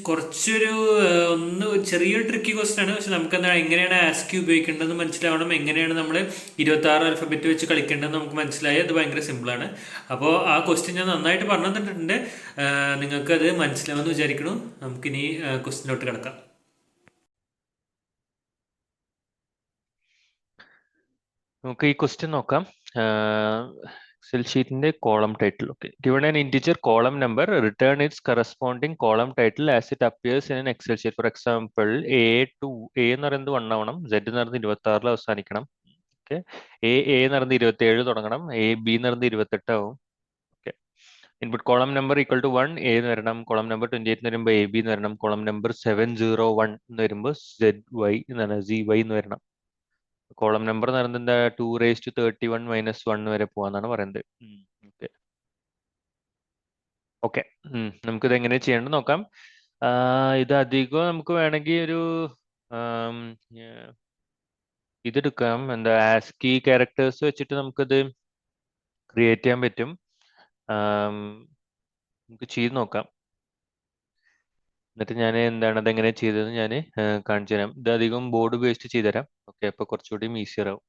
കുറച്ചൊരു ചെറിയൊരു tricky question ആണ്. പക്ഷെ നമുക്ക് എന്താ എങ്ങനെയാണ് ആസ്കി ഉപയോഗിക്കേണ്ടതെന്ന് മനസ്സിലാവണം, എങ്ങനെയാണ് നമ്മൾ 26 ആൽഫബറ്റ് വെച്ച് കളിക്കേണ്ടതെന്ന് നമുക്ക് മനസ്സിലായി. അത് ഭയങ്കര സിമ്പിളാണ്. അപ്പോൾ ആ ക്വസ്റ്റ്യൻ ഞാൻ നന്നായിട്ട് പറഞ്ഞു തന്നിട്ടുണ്ട്. നിങ്ങൾക്കത് മനസ്സിലാവുമെന്ന് വിചാരിക്കണു. നമുക്കിനി ക്വസ്റ്റ്യനിലോട്ട് കിടക്കാം. നമുക്ക് ഈ ക്വസ്റ്റ്യൻ നോക്കാം. എക്സൽ ഷീറ്റിന്റെ column title. Okay, given an integer column number, return its corresponding column title as it appears in an Excel sheet. For example, A എന്ന് പറയുന്നത് 1 ആവണം, Z എന്ന് പറയുന്നത് 26 അവസാനിക്കണം. ഓക്കെ, A എന്ന് പറയുന്നത് 27 തുടങ്ങണം, B എന്ന് പറയുന്നത് 28 ആവും. Okay, input column number equal to 1 A എന്ന് വരണം, കോളം നമ്പർ 28 എന്ന് വരുമ്പോൾ AB എന്ന് വരണം, കോളം നമ്പർ 701 എന്ന് വരുമ്പോൾ ZY എന്നാണ് ZY എന്ന് വരണം. കോളം നമ്പർ എന്ന് പറയുന്നത് എന്താ 2 raised to 31 - 1 വരെ പോവാന്നാണ് പറയുന്നത്. ഓക്കെ ഓക്കെ, നമുക്കിത് എങ്ങനെ ചെയ്യേണ്ടത് നോക്കാം. ഇത് അധികം നമുക്ക് വേണമെങ്കിൽ ഒരു ഇതെടുക്കാം, എന്താ ആസ്കി ക്യാരക്ടേഴ്സ് വെച്ചിട്ട് നമുക്കിത് ക്രിയേറ്റ് ചെയ്യാൻ പറ്റും. നമുക്ക് ചെയ്ത് നോക്കാം. എന്നിട്ട് ഞാൻ എന്താണ് അതെങ്ങനെ ചെയ്തതെന്ന് ഞാൻ കാണിച്ചു തരാം. ഇത് അധികം ബോർഡ് ഉപയോഗിച്ച് ചെയ്തുതരാം. ഓക്കെ, അപ്പോൾ കുറച്ചുകൂടി ഈസിയർ ആവും.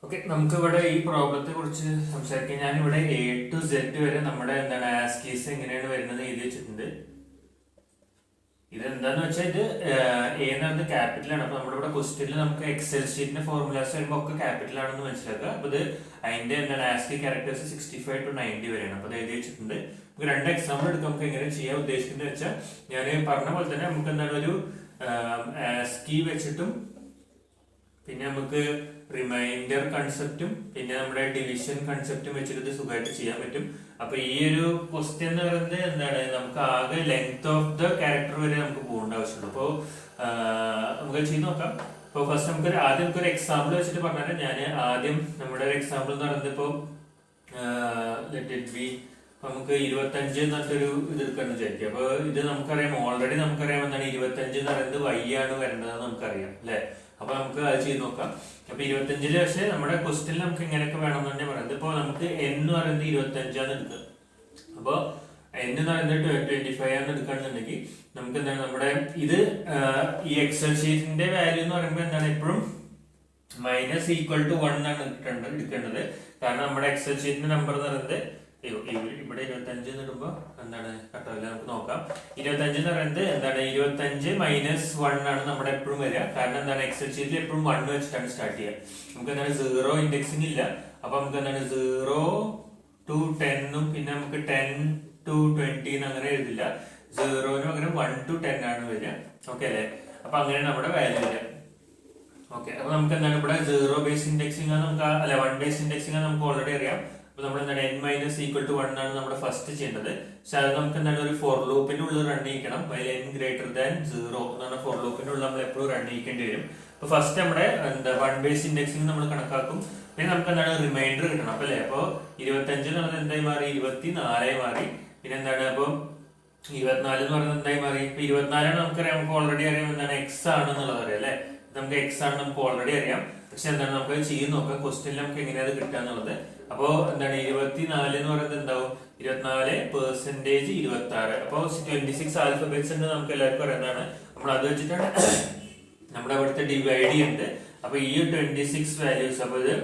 ഓക്കെ, നമുക്കിവിടെ ഈ പ്രോബ്ലത്തെ കുറിച്ച് സംസാരിക്കാം. ഞാനിവിടെ A to Z വരെ നമ്മുടെ എന്താണ് ആസ്കീസ് എങ്ങനെയാണ് വരുന്നത് എഴുതി വെച്ചിട്ടുണ്ട്. ഇതെന്താന്ന് വെച്ചാൽ ഇത് A എന്ന് പറയുന്നത് ക്യാപിറ്റലാണ്. അപ്പൊ നമ്മുടെ ഇവിടെ ക്വസ്റ്റ്യനിൽ നമുക്ക് എക്സൽ ഷീറ്റിന്റെ ഫോർമുലാസ് വരുമ്പോൾ ഒക്കെ ക്യാപിറ്റൽ ആണെന്ന് മനസ്സിലാക്കുക. അപ്പൊ ഇത് അതിന്റെ എന്താണ് ആസ്കി ക്യാരക്ടേഴ്സ് 65 to 90 വരെയാണ്. അപ്പൊ അത് എഴുതി വെച്ചിട്ടുണ്ട്. നമുക്ക് 2 എക്സാമ്പിൾ എടുക്കാം. നമുക്ക് എങ്ങനെ ചെയ്യാൻ ഉദ്ദേശിക്കുന്നത് വെച്ചാൽ ഞാൻ പറഞ്ഞ പോലെ തന്നെ നമുക്ക് എന്താണ് ഒരു ആസ്കി വെച്ചിട്ടും പിന്നെ നമുക്ക് റിമൈൻഡർ കൺസെപ്റ്റും പിന്നെ നമ്മുടെ ഡിവിഷൻ കൺസെപ്റ്റും വെച്ചിട്ട് ഇത് സുഖമായിട്ട് ചെയ്യാൻ പറ്റും. അപ്പൊ ഈ ഒരു ക്വസ്റ്റ്യൻ എന്ന് പറയുന്നത് എന്താണ്, നമുക്ക് ആകെ ലെങ്ത് ഓഫ് ദ ക്യാരക്ടർ വരെ നമുക്ക് പോകേണ്ട ആവശ്യമുള്ളൂ. അപ്പോൾ നമുക്ക് ചെയ്ത് നോക്കാം. അപ്പോൾ ഫസ്റ്റ് നമുക്ക് ആദ്യം നമുക്കൊരു എക്സാമ്പിൾ വെച്ചിട്ട് പറഞ്ഞാൽ ഞാൻ ആദ്യം നമ്മുടെ ഒരു എക്സാമ്പിൾ എന്ന് പറയുന്നത് ഇപ്പോൾ നമുക്ക് 25 എന്നൊരു ഇത് എടുക്കാന്ന് വിചാരിക്കും. അപ്പൊ ഇത് നമുക്കറിയാം, ഓൾറെഡി നമുക്കറിയാം എന്താണ് 25 എന്ന് പറയുന്നത് Y ആണ് വരേണ്ടതെന്ന് നമുക്കറിയാം അല്ലെ. അപ്പൊ നമുക്ക് അത് ചെയ്ത് നോക്കാം. അപ്പൊ 25 പക്ഷേ നമ്മുടെ ക്വസ്റ്റ്യനിൽ നമുക്ക് ഇങ്ങനെയൊക്കെ വേണമെന്ന് പറയുന്നത്. ഇപ്പൊ നമുക്ക് N എന്ന് പറയുന്നത് 25 എടുക്കുക. അപ്പൊ N എന്ന് പറയുന്നത് 25 ആണ് എടുക്കുകയാണെന്നുണ്ടെങ്കിൽ നമുക്ക് എന്താണ് നമ്മുടെ ഇത് ഈ എക്സൽ ഷീറ്റിന്റെ വാല്യൂ എന്ന് പറയുമ്പോൾ എന്താണ് എപ്പോഴും -=1 ആണ് എടുക്കേണ്ടത്. കാരണം നമ്മുടെ എക്സൽ ഷീറ്റിന്റെ നമ്പർ എന്ന് പറയുന്നത് ഇവിടെ 25 ഇടുമ്പോ എന്താണ് കട്ടാവില്ല. നമുക്ക് നോക്കാം. 25 എന്ന് പറയുന്നത് എന്താണ് 25 - 1 ആണ് നമ്മുടെ എപ്പോഴും വരിക. കാരണം എന്താണ് എക്സൽ ഷീറ്റിൽ എപ്പോഴും 1 വെച്ചിട്ടാണ് സ്റ്റാർട്ട് ചെയ്യുക. നമുക്ക് എന്താണ് 0 ഇൻഡെക്സിംഗ് ഇല്ല. അപ്പൊ നമുക്ക് എന്താണ് 0 to 10 പിന്നെ നമുക്ക് 10 to 20 അങ്ങനെ എഴുതില്ല. 0 പകരം 1 to 10 ആണ് വരിക. ഓക്കെ അല്ലെ. അപ്പൊ അങ്ങനെ നമ്മുടെ വാല്യൂ വരിക. ഓക്കെ, അപ്പൊ നമുക്ക് എന്താണ് ഇവിടെ 0 ബേസ് ഇൻഡെക്സിംഗ് നമുക്ക് അല്ലെ 1 ബേസ് ഇൻഡെക്സിംഗ് നമുക്ക് ഓൾറെഡി അറിയാം. അപ്പൊ നമ്മൾ എന്താണ് N - = 1 ആണ് നമ്മുടെ ഫസ്റ്റ് ചെയ്യേണ്ടത്. പക്ഷെ അത് നമുക്ക് എന്താണ് ഒരു ഫോർ ലൂപ്പിന്റെ ഉള്ളിൽ റൺ ചെയ്യിക്കണം. N > 0 എന്നാണ് ഫോർ ലൂപ്പിന്റെ ഉള്ളിൽ നമ്മൾ എപ്പോഴും റൺ ചെയ്യിക്കേണ്ടി വരും. അപ്പൊ ഫസ്റ്റ് നമ്മുടെ എന്താ 1 ബേസ് ഇൻഡെക്സിംഗ് നമ്മൾ കണക്കാക്കും. പിന്നെ നമുക്ക് എന്താണ് റിമൈൻഡർ കിട്ടണം. അപ്പൊ അല്ലെ, അപ്പൊ 25 എന്ന് പറയുന്നത് എന്തായി മാറി 24 മാറി. പിന്നെ എന്താണ് അപ്പൊ 24 എന്ന് പറയുന്നത് എന്തായി മാറി. ഇപ്പൊ 24 നമുക്കറിയാം, നമുക്ക് ഓൾറെഡി അറിയാം എന്താണ് X ആണെന്നുള്ളത് അറിയാം അല്ലെ. നമുക്ക് X ആണ് നമുക്ക് ഓൾറെഡി അറിയാം. പക്ഷെ എന്താണ് നമുക്ക് ചെയ്ത് നോക്കാം ക്വസ്റ്റ്യനിൽ നമുക്ക് എങ്ങനെയാ അത് കിട്ടുക എന്നുള്ളത്. അപ്പോ എന്താണ് 24 എന്ന് പറയുന്നത് എന്താവും 24% 26. അപ്പൊ 26 ആൽഫബറ്റ്സ് ഉണ്ട് നമുക്ക് എല്ലാവർക്കും അറിയുന്നതാണ്. നമ്മൾ അത് വെച്ചിട്ടാണ് നമ്മുടെ അവിടുത്തെ ഡിവൈഡ് ചെയ്യുന്നത്. അപ്പൊ ഈ 26 വാല്യൂസ്, അപ്പൊ ഇത്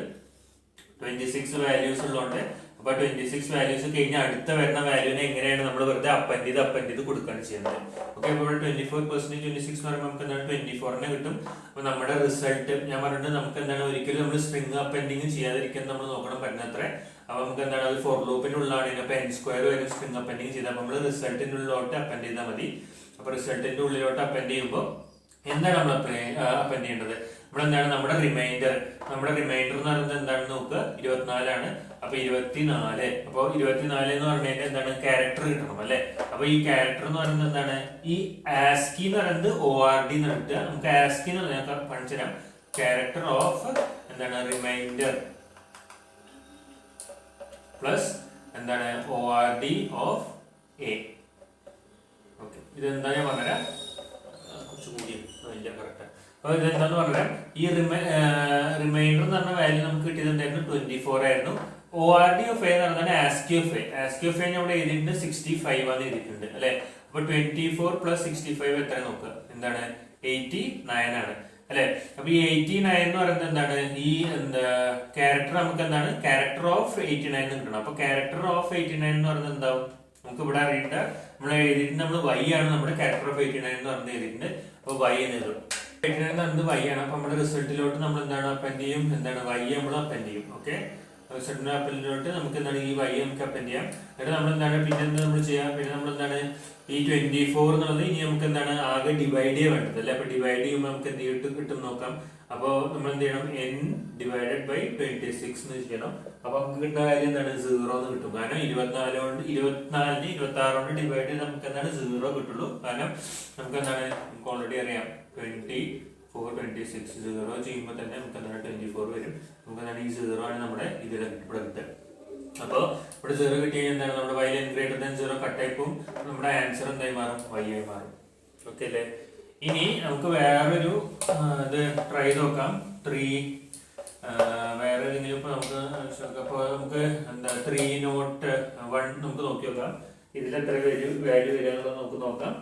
26 വാല്യൂസ് ഉള്ളതുകൊണ്ട് അപ്പൊ 26 വാല്യൂസ് കഴിഞ്ഞാൽ അടുത്ത വരുന്ന വാല്യൂനെ എങ്ങനെയാണ് നമ്മൾ വെറുതെ അപ്പൻഡ് ചെയ്ത് കൊടുക്കുകയാണ് ചെയ്യുന്നത്. ഓക്കെ, അപ്പോൾ 24% 26 എന്ന് പറയുമ്പോൾ നമുക്ക് എന്താണ് 24 കിട്ടും. അപ്പൊ നമ്മുടെ റിസൾട്ട് ഞാൻ പറഞ്ഞിട്ട് നമുക്ക് എന്താണ് ഒരിക്കലും നമ്മൾ സ്ട്രിംഗ് അപ്പൻഡിങ് ചെയ്യാതിരിക്കാൻ നമ്മൾ നോക്കണം പറ്റുന്നത്ര. അപ്പൊ നമുക്ക് എന്താണ് അത് ഫോർ ലൂപ്പിന്റെ ഉള്ളിലാണ്. അപ്പൊ N² വരും സ്ട്രിംഗ് അപ്പൻഡിങ് ചെയ്താൽ നമ്മൾ റിസൾട്ടിന്റെ ഉള്ളിലോട്ട് അപ്പൻഡ് ചെയ്താൽ മതി. അപ്പൊ റിസൾട്ടിന്റെ ഉള്ളിലോട്ട് അപ്പൻഡ് ചെയ്യുമ്പോൾ എന്താണ് നമ്മൾ അപ്പൻഡ് ചെയ്യേണ്ടത്, നമ്മളെന്താണ് നമ്മുടെ റിമൈൻഡർ എന്ന് പറയുന്നത് എന്താണെന്ന് നോക്കുക 24 ആണ്. അപ്പൊ 24, അപ്പൊ 24 എന്ന് പറഞ്ഞാൽ എന്താണ് ക്യാരക്ടർ കിട്ടണം അല്ലെ. അപ്പൊ ഈ ക്യാരക്ടർ എന്ന് പറയുന്നത് എന്താണ് ഈ ആസ്കി എന്ന് പറയുന്നത് ORD എന്ന് എടുക്കുക. നമുക്ക് ആസ്കി എന്ന് പറഞ്ഞാൽ കാണിച്ചു തരാം. ക്യാരക്ടർ ഓഫ് എന്താണ് റിമൈൻഡർ പ്ലസ് എന്താണ് ORD ഓഫ് A. ഇതെന്താ ഞാൻ പറഞ്ഞുതരാം. കുറച്ച് കൂടി ഇല്ല കറക്റ്റ്. അപ്പോൾ ഇതെന്താന്ന് പറഞ്ഞാൽ ഈ റിമൈൻഡർ എന്ന് പറഞ്ഞ വാല്യൂ നമുക്ക് കിട്ടിയതുണ്ടായിരുന്നു 24 ആയിരുന്നു. ORD ഓഫ് എ എന്ന് പറഞ്ഞാൽ ASCII of A. ASCII of A നമ്മുടെ എഴുതിയിട്ടുണ്ട് 65 ആണ് എഴുതിയിട്ടുണ്ട് അല്ലെ. അപ്പൊ 24 + 65 എത്ര നോക്കുക, എന്താണ് 89 ആണ് അല്ലെ. അപ്പൊ ഈ 89 എന്ന് പറയുന്നത് എന്താണ്, ഈ ക്യാരക്ടർ നമുക്ക് എന്താണ് ക്യാരക്ടർ ഓഫ് 89 കിട്ടണം. അപ്പൊ ക്യാരക്ടർ ഓഫ് 89 എന്ന് പറയുന്നത് എന്താവും, നമുക്ക് ഇവിടെ അറിയേണ്ട നമ്മൾ എഴുതിയിട്ടുണ്ട്, നമ്മൾ y ആണ് നമ്മുടെ ക്യാരക്ടർ ഓഫ് 89 എന്ന് പറഞ്ഞ് എഴുതിയിട്ടുണ്ട്. അപ്പൊ y എന്ന് എഴുതും. 89 എന്ന് പറയുന്നത് y ആണ്. അപ്പൊ നമ്മുടെ റിസൾട്ടിലോട്ട് നമ്മൾ എന്താണ് അപ്പൻഡ് ചെയ്യും, എന്താണ് y നമ്മൾ അപ്പൻഡ് ചെയ്യും. ഓക്കെ, റിസൾട്ടിന്റെ അപ്പൻഡിലോട്ട് നമുക്ക് എന്താണ് ഈ y നമുക്ക് അപ്പൻഡ് ചെയ്യാം. എന്നിട്ട് നമ്മൾ എന്താണ് പിന്നെ എന്താ നമ്മൾ ചെയ്യാം, പിന്നെ നമ്മൾ എന്താണ് ഈ 24 എന്നുള്ളത് ഇനി നമുക്ക് എന്താണ് ആകെ ഡിവൈഡ് ചെയ്യാൻ വേണ്ടത് അല്ലെ. അപ്പൊ ഡിവൈഡ് ചെയ്യുമ്പോൾ നമുക്ക് എന്ത് കിട്ടും നോക്കാം. അപ്പോൾ നമ്മൾ എന്ത് ചെയ്യണം, n ഡിവൈഡഡ് ബൈ 26 എന്ന് ചെയ്യണം. അപ്പൊ നമുക്ക് കിട്ടുന്ന കാര്യം എന്താണ് 0 എന്ന് കിട്ടും. കാരണം 24 കൊണ്ട് 24ന് 26 കൊണ്ട് ഡിവൈഡ് ചെയ്ത് നമുക്ക് എന്താണ് 0 കിട്ടുള്ളൂ. കാരണം നമുക്ക് എന്താണ് നമുക്ക് ഓൾറെഡി അറിയാം 24 26 0 ചെയ്യുമ്പോൾ തന്നെ നമുക്ക് എന്താണ് 24 വരും. നമുക്ക് എന്താണ് ഈ 0 ആണ് നമ്മുടെ ഇതിൽ ഇവിടെ കിട്ടുക. അപ്പോൾ ഇവിടെ 0 കിട്ടി കഴിഞ്ഞാൽ എന്താണ് നമ്മുടെ y n greater than 0 കട്ടായി പോവും. നമ്മുടെ ആൻസർ എന്തായി മാറും, y ആയി മാറും. ഓക്കെ അല്ലേ. ഇനി നമുക്ക് വേറൊരു ഇത് ട്രൈ നോക്കാം. 3 വേറെ ഏതെങ്കിലും ഇപ്പൊ നമുക്ക് അപ്പോൾ നമുക്ക് എന്താ 301 നമുക്ക് നോക്കി നോക്കാം. ഇതിൽ എത്ര വാല്യൂ വരിക എന്നുള്ളത് നമുക്ക് നോക്കാം.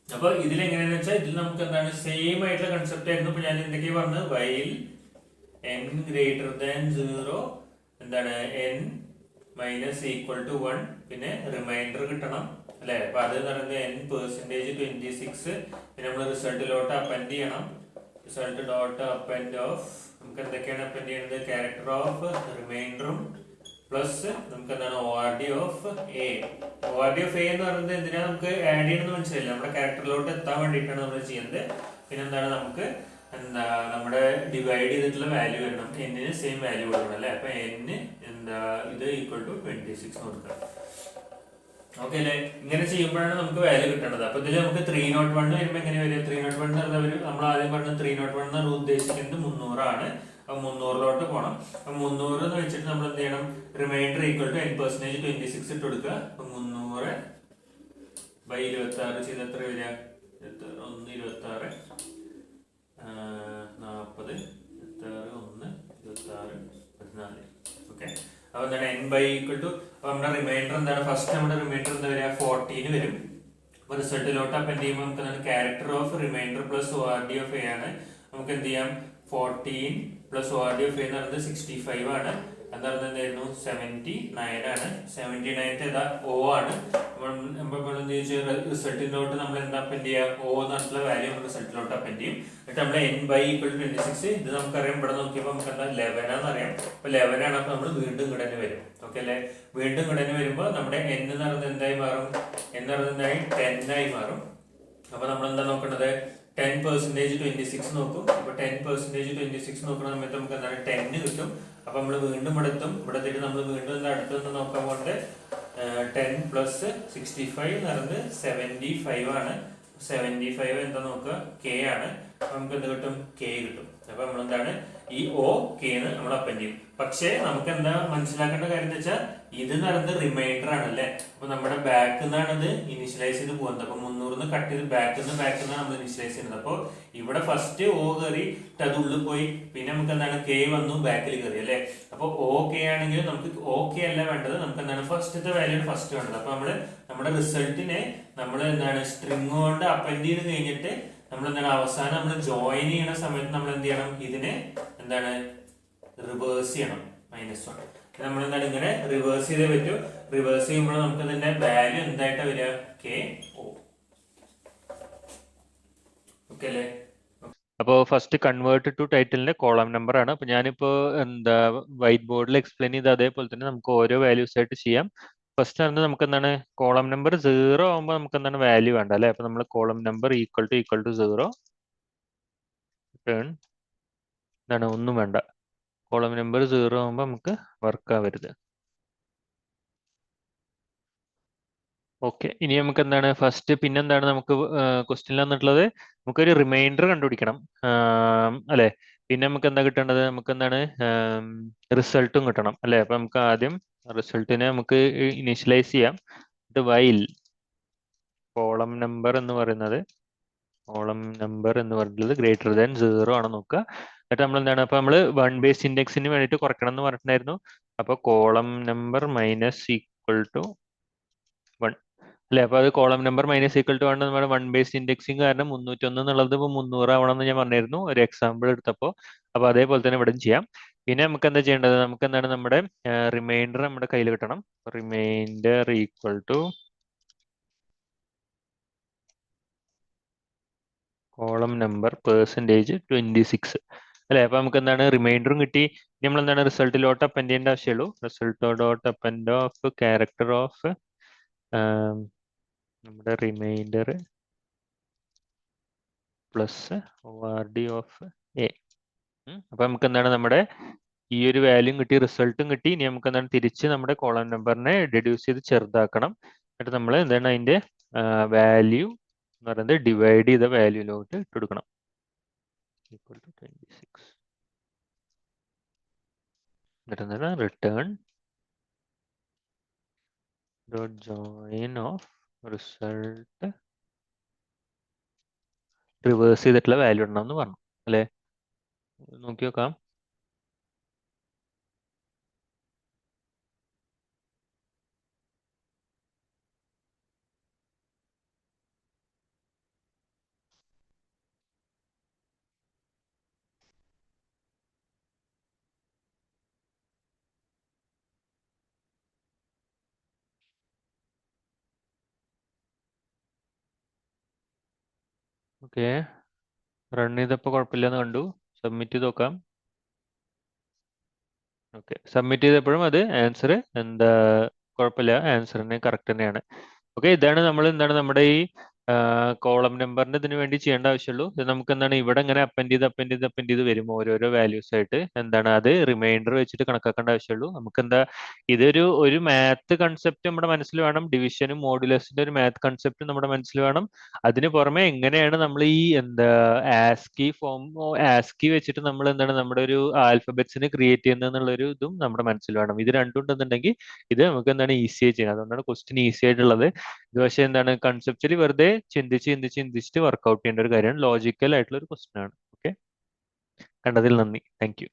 അപ്പൊ ഇതിലെങ്ങനെയാന്ന് വെച്ചാൽ ഇതിൽ നമുക്ക് എന്താണ് സെയിം ആയിട്ടുള്ള കൺസെപ്റ്റ് ആയിരുന്നു. ഇപ്പൊ ഞാൻ എന്തൊക്കെയാ പറഞ്ഞത്, while n greater than 0 എന്താണ് n മൈനസ് ഈക്വൽ ടു 1, പിന്നെ റിമൈൻഡർ കിട്ടണം അല്ലെ. അപ്പൊ അത് പറയുന്നത് n% 26, പിന്നെ നമ്മൾ റിസൾട്ടിലോട്ട് അപ്പൻഡ് ചെയ്യണം. റിസൾട്ട് ഡോട്ട് അപ്പൻഡ് ഓഫ് നമുക്ക് എന്തൊക്കെയാണ് അപ്പൻഡ് ചെയ്യുന്നത്, ക്യാരക്ടർ ഓഫ് റിമൈൻഡറും പ്ലസ് നമുക്ക് എന്താണ് ORD of A. ORD of A എന്ന് പറയുന്നത് എന്തിനാ നമുക്ക് ആഡ് ചെയ്യണമെന്ന് മനസ്സിലായില്ല, നമ്മുടെ ക്യാരക്ടറിലോട്ട് എത്താൻ വേണ്ടിയിട്ടാണ് നമ്മൾ ചെയ്യുന്നത്. പിന്നെ എന്താണ് നമുക്ക് എന്താ നമ്മുടെ ഡിവൈഡ് ചെയ്തിട്ടുള്ള വാല്യൂ വരണം, എന്നിന് സെയിം വാല്യൂ കൊടുക്കണം അല്ലെ. അപ്പൊ n എന്താ ഇത് ഈക്വൽ ടു 26 കൊടുക്കണം. ഓക്കെ അല്ലെ. ഇങ്ങനെ ചെയ്യുമ്പോഴാണ് നമുക്ക് വാല്യൂ കിട്ടേണ്ടത്. അപ്പൊ ഇതിൽ നമുക്ക് 301 വരുമ്പോൾ എങ്ങനെ വരും, 301 നമ്മൾ ആദ്യം പറഞ്ഞ 301 എന്ന് ഉദ്ദേശിക്കുന്നത് 300 ആണ്. അപ്പൊ 300ലോട്ട് പോകണം. അപ്പൊ 300 എന്ന് വെച്ചിട്ട് നമ്മൾ എന്ത് ചെയ്യണം, റിമൈൻഡർ ഈക്വൽ ടു n% 26 ഇട്ട് കൊടുക്കുക. അപ്പൊ 300 ബൈ 26 ചെയ്ത് എത്ര വരിക, 1 26 40 1 26 14. ഓക്കെ, അപ്പൊ എന്താണ് n ബൈ ഈക്വൽ ടു, അപ്പൊ നമ്മുടെ റിമൈൻഡർ എന്താണ്, ഫസ്റ്റ് നമ്മുടെ റിമൈൻഡർ എന്താ വരിക 14 വരും. അപ്പൊ റിസൾട്ടിലോട്ട് അപ്പൻഡ് ചെയ്യുമ്പോൾ നമുക്ക് എന്താണ് character of reminder plus ORD of a ആണ്. നമുക്ക് എന്ത് ചെയ്യാം 14 പ്ലസ് ORD ഓഫ് എ എന്ന് പറയുന്നത് 65 ആണ്. എന്ന് പറയുന്നത് എന്തായിരുന്നു 79 ആണ്. 79 ഏതാ O ആണ്. റിസൾട്ടിലോട്ട് നമ്മൾ എന്താ അപ്പൻഡ് ചെയ്യുക, O എന്നുള്ള വാല്യൂ റിസൾട്ടിലോട്ട് അപ്പൻഡ് ചെയ്യും. എന്നിട്ട് നമ്മൾ n ബൈ ഈക്വൽ ടു 26, ഇത് നമുക്കറിയാം ഇവിടെ നോക്കിയപ്പോൾ നമുക്ക് എന്താ 11 ആണെന്ന് അറിയാം. അപ്പൊ 11 ആണ്. അപ്പൊ നമ്മൾ വീണ്ടും ഇങ്ങോട്ട് വരും. ഓക്കെ അല്ലെ. വീണ്ടും ഇങ്ങോട്ട് വരുമ്പോൾ നമ്മുടെ n എന്ന് പറയുന്നത് എന്തായി മാറും, എന്ന് പറയുന്നത് എന്തായി 10 ആയി മാറും. അപ്പൊ നമ്മൾ എന്താ നോക്കേണ്ടത്, 10% 26 നോക്കും. അപ്പൊ 10% 26 നോക്കുന്ന സമയത്ത് നമുക്ക് എന്താണ് 10 കിട്ടും. അപ്പൊ നമ്മൾ വീണ്ടും ഇവിടെ എത്തും. ഇവിടെ എത്തിയിട്ട് നമ്മൾ വീണ്ടും എന്താ അടുത്തൊന്ന് നോക്കാൻ പോകുന്നത് 10 പ്ലസ് 65 എന്ന് പറയുന്നത് 75 ആണ്. 75 എന്താ നോക്കുക, K ആണ്. നമുക്ക് എന്ത് കിട്ടും, K കിട്ടും. അപ്പൊ നമ്മൾ എന്താണ് ഈ O K എന്ന് നമ്മൾ അപ്പൻഡ് ചെയ്യും. പക്ഷേ നമുക്ക് എന്താ മനസ്സിലാക്കേണ്ട കാര്യം എന്ന് വെച്ചാൽ ഇത് എന്ന് പറയുന്നത് റിമൈൻഡർ ആണ് അല്ലെ. അപ്പൊ നമ്മുടെ ബാക്ക് നിന്നാണ് ഇത് ഇനിഷ്യലൈസ് ചെയ്ത് പോകുന്നത്. അപ്പൊ 300 കട്ട് ചെയ്ത് ബാക്ക് നിന്നാണ് നമ്മൾ ഇനിഷ്യലൈസ് ചെയ്യുന്നത്. അപ്പൊ ഇവിടെ ഫസ്റ്റ് O കയറി അത് ഉള്ളിൽ പോയി, പിന്നെ നമുക്ക് എന്താണ് K വന്നു ബാക്കിൽ കയറി അല്ലെ. അപ്പൊ O K ആണെങ്കിൽ നമുക്ക് O K അല്ല വേണ്ടത്, നമുക്ക് എന്താണ് ഫസ്റ്റത്തെ വാല്യൂ ഫസ്റ്റ് വേണ്ടത്. അപ്പൊ നമ്മുടെ റിസൾട്ടിനെ നമ്മൾ എന്താണ് സ്ട്രിങ് കൊണ്ട് അപ്പൻഡ് ചെയ്ത് കഴിഞ്ഞിട്ട് നമ്മൾ എന്താണ് അവസാനം നമ്മൾ ജോയിൻ ചെയ്യുന്ന സമയത്ത് നമ്മൾ എന്ത് ചെയ്യണം, ഇതിനെ എന്താണ് റിവേഴ്സ് ചെയ്യണം -1. നമ്മൾ എന്താണ് ഇങ്ങനെ റിവേഴ്സ് ചെയ്തേ പറ്റൂ. റിവേഴ്സ് ചെയ്യുമ്പോൾ നമുക്ക് ഇതിന്റെ വാല്യൂ എന്തായിട്ടാ വരിക, KO. ഓക്കെ അല്ലേ. അപ്പോൾ ഫസ്റ്റ് കൺവേർട്ട് ടു ടൈറ്റിലിന്റെ കോളം നമ്പർ ആണ്. അപ്പൊ ഞാനിപ്പോ എന്താ വൈറ്റ് ബോർഡിൽ എക്സ്പ്ലെയിൻ ചെയ്ത് അതേപോലെ തന്നെ നമുക്ക് ഓരോ വാല്യൂസ് ആയിട്ട് ചെയ്യാം. ഫസ്റ്റ് ആണ് നമുക്ക് എന്താണ് കോളം നമ്പർ 0 ആകുമ്പോൾ നമുക്ക് എന്താണ് വാല്യൂ വേണ്ട അല്ലെ. അപ്പൊ നമ്മൾ column number equal to 0 return എന്താണ് ഒന്നും വേണ്ട. കോളം നമ്പർ 0 ആകുമ്പോൾ നമുക്ക് വർക്ക് ആവരുത്. ഓക്കെ, ഇനി നമുക്ക് എന്താണ് ഫസ്റ്റ് പിന്നെന്താണ് നമുക്ക് ക്വസ്റ്റ്യനിൽ വന്നിട്ടുള്ളത്, നമുക്കൊരു റിമൈൻഡർ കണ്ടുപിടിക്കണം അല്ലെ. പിന്നെ നമുക്ക് എന്താ കിട്ടേണ്ടത്, നമുക്ക് എന്താണ് റിസൾട്ടും കിട്ടണം അല്ലെ. അപ്പൊ നമുക്ക് ആദ്യം റിസൾട്ടിനെ നമുക്ക് ഇനിഷ്യലൈസ് ചെയ്യാം. വൈൽ കോളം നമ്പർ എന്ന് പറയുന്നത് ഗ്രേറ്റർ ദാൻ 0 ആണ് നോക്കുക. എന്നിട്ട് നമ്മൾ എന്താണ്, അപ്പൊ നമ്മൾ 1 ബേസ് ഇൻഡെക്സിന് വേണ്ടിയിട്ട് കുറയ്ക്കണം എന്ന് പറഞ്ഞിട്ടുണ്ടായിരുന്നു. അപ്പൊ column number minus equal to 1 അല്ലെ. അപ്പൊ അത് column number minus equal to 1 നമ്മുടെ 1 ബേസ് ഇൻഡെക്സിങ് കാരണം 301 എന്നുള്ളത് ഇപ്പൊ 300 ആവണമെന്ന് ഞാൻ പറഞ്ഞിരുന്നു ഒരു എക്സാമ്പിൾ എടുത്തപ്പോൾ. അപ്പൊ അതേപോലെ തന്നെ ഇവിടെ ചെയ്യാം. പിന്നെ നമുക്ക് എന്താ ചെയ്യേണ്ടത്, നമുക്ക് എന്താണ് നമ്മുടെ റിമൈൻഡർ നമ്മുടെ കയ്യിൽ കിട്ടണം. Reminder equal to column number %26 അല്ലെ. അപ്പൊ നമുക്ക് എന്താണ് റിമൈൻഡറും കിട്ടി. ഇനി നമ്മൾ എന്താണ് റിസൾട്ടിലോട്ട് അപ്പൻഡ് ചെയ്യേണ്ട ആവശ്യമുള്ളൂ. Result dot append of character of നമ്മുടെ reminder plus ORD of A. അപ്പൊ നമുക്ക് എന്താണ് നമ്മുടെ ഈ ഒരു വാല്യൂം കിട്ടി, റിസൾട്ടും കിട്ടി. ഇനി നമുക്ക് എന്താണ് തിരിച്ച് നമ്മുടെ കോളം നമ്പറിനെ ഡെഡ്യൂസ് ചെയ്ത് ചെറുതാക്കണം. എന്നിട്ട് നമ്മൾ എന്താണ് അതിന്റെ വാല്യൂ എന്ന് പറയുന്നത് ഡിവൈഡ് ചെയ്ത വാല്യൂലോട്ട് ഇട്ട് കൊടുക്കണം. Equal to 26. എന്നിട്ട് എന്താണ് return dot join of result reverse ചെയ്തിട്ടുള്ള വാല്യൂ ഇടണം എന്ന് പറഞ്ഞു അല്ലെ. നോക്കി നോക്കാം. ഓക്കെ, റൺ ചെയ്തപ്പോൾ കുഴപ്പമില്ലെന്ന് കണ്ടു. സബ്മിറ്റ് ചെയ്ത് നോക്കാം. ഓക്കെ, സബ്മിറ്റ് ചെയ്തപ്പോഴും അത് ആൻസർ എന്താ കുഴപ്പമില്ല, ആൻസറിന് കറക്റ്റ് തന്നെയാണ്. ഓക്കെ, ഇതാണ് നമ്മൾ എന്താണ് നമ്മുടെ ഈ കോളം നമ്പറിന്റെ ഇതിന് വേണ്ടി ചെയ്യേണ്ട ആവശ്യമുള്ളൂ. ഇത് നമുക്ക് എന്താണ് ഇവിടെ ഇങ്ങനെ അപ്പൻഡ് ചെയ്ത് വരും ഓരോരോ വാല്യൂസ് ആയിട്ട്. എന്താണ് അത് റിമൈൻഡർ വെച്ചിട്ട് കണക്കാക്കേണ്ട ആവശ്യമുള്ളൂ. നമുക്ക് എന്താ ഒരു മാത്ത് കൺസെപ്റ്റ് നമ്മുടെ മനസ്സിൽ വേണം. ഡിവിഷനും മോഡുലസിന്റെ ഒരു മാത്ത് കൺസെപ്റ്റ് നമ്മുടെ മനസ്സിൽ വേണം. അതിന് പുറമെ എങ്ങനെയാണ് നമ്മൾ ഈ ആസ്കി വെച്ചിട്ട് നമ്മൾ എന്താണ് നമ്മുടെ ഒരു ആൽഫബറ്റ്സിനെ ക്രിയേറ്റ് ചെയ്യുന്നത് എന്നുള്ളൊരു ഇതും നമ്മുടെ മനസ്സിൽ വേണം. ഇത് രണ്ടും ഉണ്ടെന്നുണ്ടെങ്കിൽ ഇത് നമുക്ക് എന്താണ് ഈസിയായി ചെയ്യാം. അതുകൊണ്ടാണ് ക്വസ്റ്റ്യൻ ഈസി ആയിട്ടുള്ളത്. ഇത് പക്ഷേ എന്താണ് കൺസെപ്ച്വലി വെറുതെ ചിന്തിച്ചിട്ട് വർക്ക്ഔട്ട് ചെയ്യേണ്ട ഒരു കാര്യമാണ്. ലോജിക്കൽ ആയിട്ടുള്ള ഒരു ക്വസ്റ്റ്യൻ ആണ്. ഓക്കെ, കണ്ടതിൽ നന്ദി. Thank you.